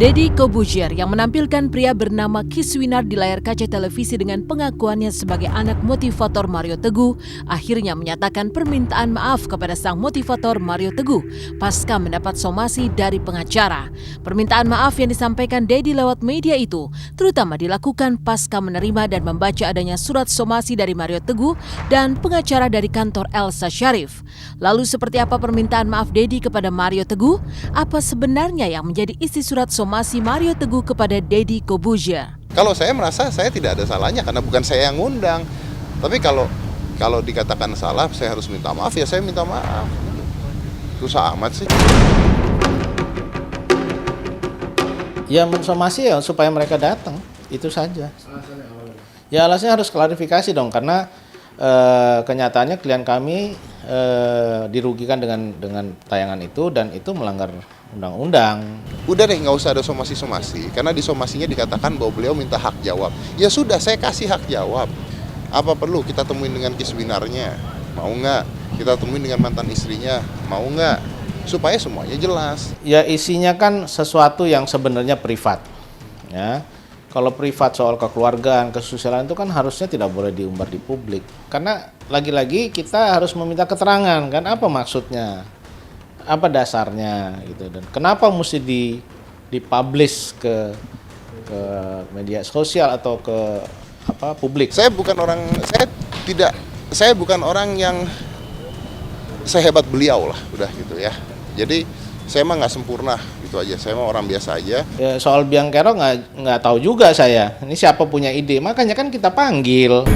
Deddy Corbuzier yang menampilkan pria bernama Kiswinar di layar kaca televisi dengan pengakuannya sebagai anak motivator Mario Teguh akhirnya menyatakan permintaan maaf kepada sang motivator Mario Teguh pasca mendapat somasi dari pengacara. Permintaan maaf yang disampaikan Deddy lewat media itu terutama dilakukan pasca menerima dan membaca adanya surat somasi dari Mario Teguh dan pengacara dari kantor Elsa Sharif. Lalu seperti apa permintaan maaf Deddy kepada Mario Teguh? Apa sebenarnya yang menjadi isi surat somasi Mario Teguh kepada Deddy Corbuzier? Kalau saya merasa saya tidak ada salahnya karena bukan saya yang ngundang. Tapi kalau dikatakan salah, saya harus minta maaf, ya saya minta maaf. Susah amat sih. Ya mensomasi ya supaya mereka datang, itu saja. Ya alasnya harus klarifikasi dong karena kenyataannya klien kami dirugikan dengan tayangan itu dan itu melanggar undang-undang. Udah deh, nggak usah ada somasi-somasi karena di somasinya dikatakan bahwa beliau minta hak jawab. Ya sudah, saya kasih hak jawab. Apa perlu kita temuin dengan Kiswinarnya? Mau nggak? Kita temuin dengan mantan istrinya? Mau nggak? Supaya semuanya jelas. Ya isinya kan sesuatu yang sebenarnya privat. Ya. Kalau privat soal kekeluargaan, kesusilaan itu kan harusnya tidak boleh diumbar di publik. Karena lagi-lagi kita harus meminta keterangan kan apa maksudnya, apa dasarnya gitu dan kenapa mesti dipublish ke media sosial atau ke publik. Saya bukan orang yang sehebat beliau lah, udah gitu ya. Jadi saya mah nggak sempurna gitu aja, saya mah orang biasa aja. Ya, soal biang kerok nggak tahu juga saya. Ini siapa punya ide? Makanya kan kita panggil.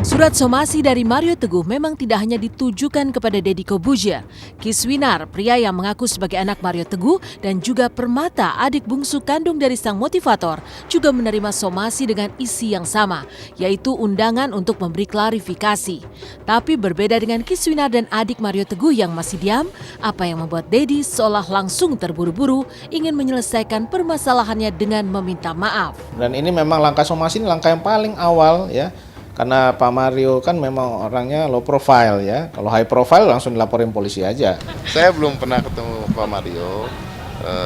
Surat somasi dari Mario Teguh memang tidak hanya ditujukan kepada Deddy Corbuzier. Kiswinar, pria yang mengaku sebagai anak Mario Teguh, dan juga Permata, adik bungsu kandung dari sang motivator, juga menerima somasi dengan isi yang sama, yaitu undangan untuk memberi klarifikasi. Tapi berbeda dengan Kiswinar dan adik Mario Teguh yang masih diam, apa yang membuat Deddy seolah langsung terburu-buru ingin menyelesaikan permasalahannya dengan meminta maaf. Dan ini memang langkah somasi ini langkah yang paling awal ya. Karena Pak Mario kan memang orangnya low profile ya. Kalau high profile langsung dilaporin polisi aja. Saya belum pernah ketemu Pak Mario,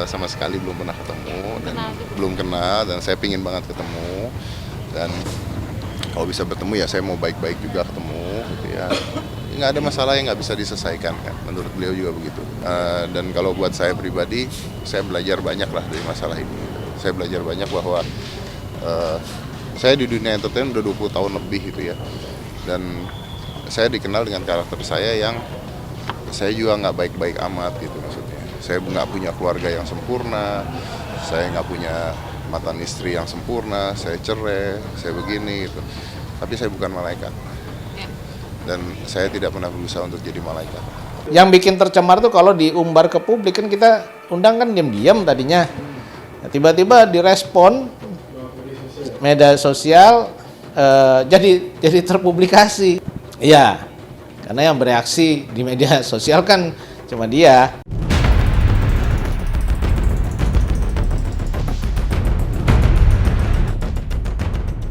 sama sekali belum pernah ketemu dan belum kenal dan saya pingin banget ketemu. Dan kalau bisa bertemu ya saya mau baik-baik juga ketemu gitu ya. Nggak ada masalah yang nggak bisa diselesaikan kan, menurut beliau juga begitu. Dan kalau buat saya pribadi, saya belajar banyak lah dari masalah ini. Saya belajar banyak bahwa saya di dunia entertainment udah 20 tahun lebih gitu ya. Dan saya dikenal dengan karakter saya yang saya juga nggak baik-baik amat gitu maksudnya. Saya nggak punya keluarga yang sempurna, saya nggak punya mantan istri yang sempurna, saya cerai, saya begini gitu. Tapi saya bukan malaikat. Dan saya tidak pernah berusaha untuk jadi malaikat. Yang bikin tercemar tuh kalau diumbar ke publik kan kita undang kan diam-diam tadinya. Nah, tiba-tiba direspon media sosial jadi terpublikasi. Iya, karena yang bereaksi di media sosial kan cuma dia.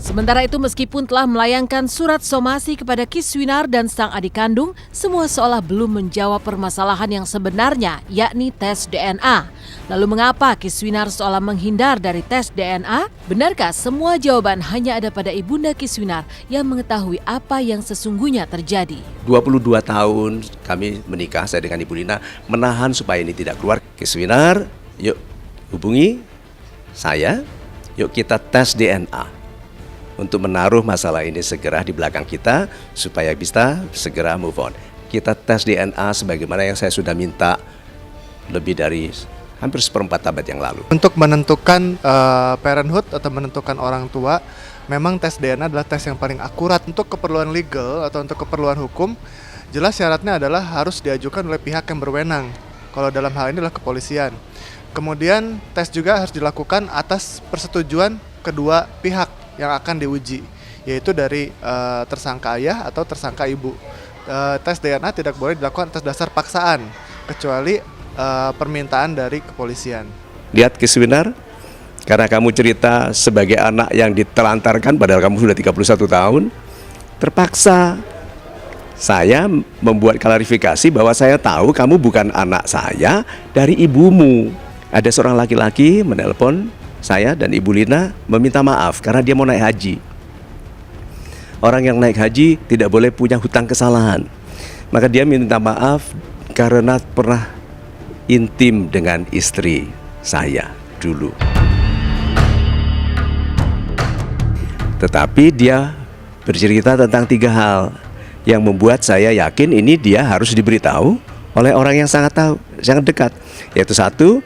Sementara itu meskipun telah melayangkan surat somasi kepada Kiswinar dan sang adik kandung, semua seolah belum menjawab permasalahan yang sebenarnya, yakni tes DNA. Lalu mengapa Kiswinar seolah menghindar dari tes DNA? Benarkah semua jawaban hanya ada pada ibunda Kiswinar yang mengetahui apa yang sesungguhnya terjadi? 22 tahun kami menikah, saya dengan Ibu Lina, menahan supaya ini tidak keluar. Kiswinar, yuk hubungi saya, yuk kita tes DNA. Untuk menaruh masalah ini segera di belakang kita supaya bisa segera move on. Kita tes DNA sebagaimana yang saya sudah minta lebih dari hampir seperempat abad yang lalu. Untuk menentukan parenthood atau menentukan orang tua, memang tes DNA adalah tes yang paling akurat. Untuk keperluan legal atau untuk keperluan hukum, jelas syaratnya adalah harus diajukan oleh pihak yang berwenang. Kalau dalam hal ini adalah kepolisian. Kemudian tes juga harus dilakukan atas persetujuan kedua pihak yang akan diuji, yaitu dari tersangka ayah atau tersangka ibu. Tes DNA tidak boleh dilakukan atas dasar paksaan, kecuali permintaan dari kepolisian. Lihat Kiswinar, karena kamu cerita sebagai anak yang ditelantarkan padahal kamu sudah 31 tahun, terpaksa saya membuat klarifikasi bahwa saya tahu kamu bukan anak saya dari ibumu. ada seorang laki-laki menelpon saya dan Ibu Lina meminta maaf karena dia mau naik haji. Orang yang naik haji tidak boleh punya hutang kesalahan. Maka dia minta maaf karena pernah intim dengan istri saya dulu. Tetapi dia bercerita tentang 3 hal yang membuat saya yakin ini dia harus diberitahu oleh orang yang sangat dekat. Yaitu 1,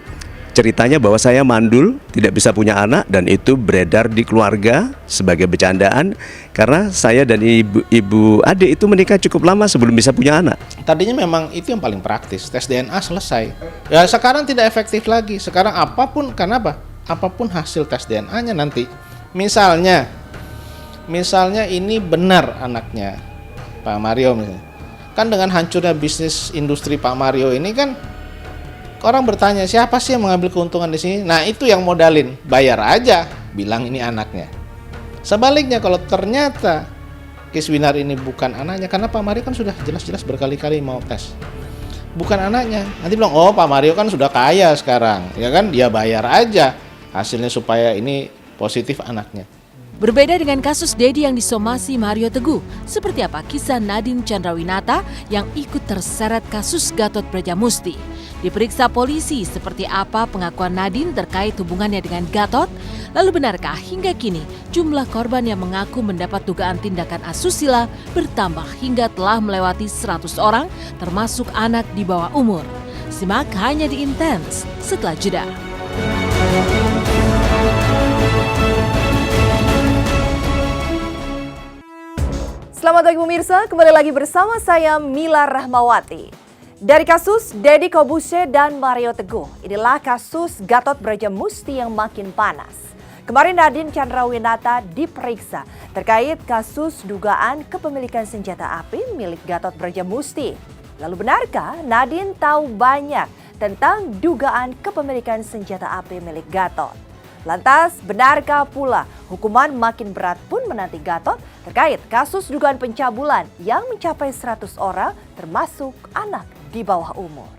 ceritanya bahwa saya mandul, tidak bisa punya anak, dan itu beredar di keluarga sebagai bercandaan karena saya dan ibu adik itu menikah cukup lama sebelum bisa punya anak. Tadinya memang itu yang paling praktis, tes DNA selesai. Ya sekarang tidak efektif lagi. Sekarang apapun, karena apa? Apapun hasil tes DNA-nya nanti. Misalnya ini benar anaknya Pak Mario misalnya. Kan dengan hancurnya bisnis industri Pak Mario ini kan orang bertanya, siapa sih yang mengambil keuntungan di sini? Nah, itu yang modalin, bayar aja, bilang ini anaknya. Sebaliknya kalau ternyata Kiswinar ini bukan anaknya, karena Pak Mario kan sudah jelas-jelas berkali-kali mau tes. Bukan anaknya. Nanti bilang, "Oh, Pak Mario kan sudah kaya sekarang." Ya kan, dia bayar aja hasilnya supaya ini positif anaknya. Berbeda dengan kasus Dedi yang disomasi Mario Teguh, seperti apa kisah Nadine Chandrawinata yang ikut terseret kasus Gatot Brajamusti? Diperiksa polisi seperti apa pengakuan Nadine terkait hubungannya dengan Gatot? Lalu benarkah hingga kini jumlah korban yang mengaku mendapat dugaan tindakan asusila bertambah hingga telah melewati 100 orang termasuk anak di bawah umur? Simak hanya di Intens setelah jeda. Selamat pagi pemirsa, kembali lagi bersama saya Mila Rahmawati. Dari kasus Deddy Corbuzier dan Mario Teguh, inilah kasus Gatot Brajamusti yang makin panas. Kemarin Nadine Chandrawinata diperiksa terkait kasus dugaan kepemilikan senjata api milik Gatot Brajamusti. Lalu benarkah Nadine tahu banyak tentang dugaan kepemilikan senjata api milik Gatot? Lantas, benarkah pula hukuman makin berat pun menanti Gatot terkait kasus dugaan pencabulan yang mencapai 100 orang termasuk anak di bawah umur?